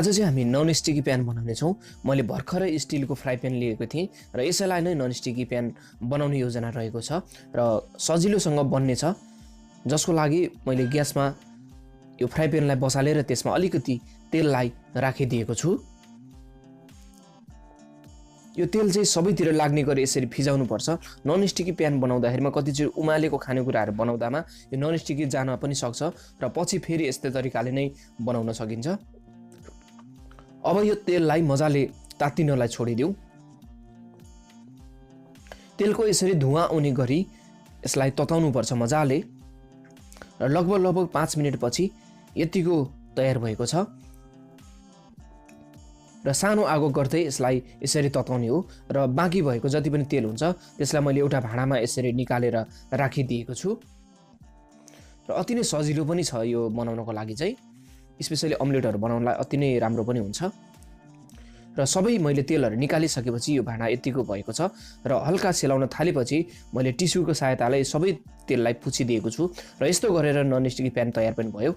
आज चाहिँ हामी नन स्टिकी प्यान बनाउने छौँ। मैले भर्खरै स्टिलको फ्राई प्यान लिएको थिएँ र यसैलाई नै नन स्टिकी प्यान बनाउने योजना रहेको छ र सजिलोसँग बन्ने छ, जसको लागि मैले ग्यासमा यो फ्राई प्यानलाई बसालेर त्यसमा अलिकति तेललाई राखिदिएको छु। यो तेल चाहिँ सबैतिर लाग्ने गरी यसरी फिजाउनु पर्छ। नन स्टिकी प्यान बनाउँदाखेरिमा कतिचोटि उमालेको खानेकुराहरू बनाउँदामा यो नन स्टिकी जान पनि सक्छ र पछि फेरि यस्तै तरिकाले नै बनाउन सकिन्छ। अब यो तेललाई मजाले तात्तिनलाई छोडिदिऊ। तेलको यसरी धुवा आउने गरी यसलाई तताउनु पर्छ मजाले र लगभग 5 मिनेटपछि यतिको तयार भएको छ र सानो आगो गर्दै यसलाई यसरी तताउने हो र बाँकी भएको जति पनि तेल हुन्छ त्यसलाई मैले एउटा भाँडामा यसरी निकालेर राखिदिएको छु र अति नै सजिलो पनि छ यो बनाउनको लागि चाहिँ। स्पेशली अम्लेटहरू बनाउनलाई अति नै राम्रो पनि हुन्छ र सबै मैले तेलहरू निकालिसकेपछि यो भाँडा यतिको भएको छ र हल्का सेलाउन थालेपछि मैले टिस्युको सहायताले सबै तेललाई पुछिदिएको छु र यस्तो गरेर नन स्टिकी प्यान तयार पनि भयो।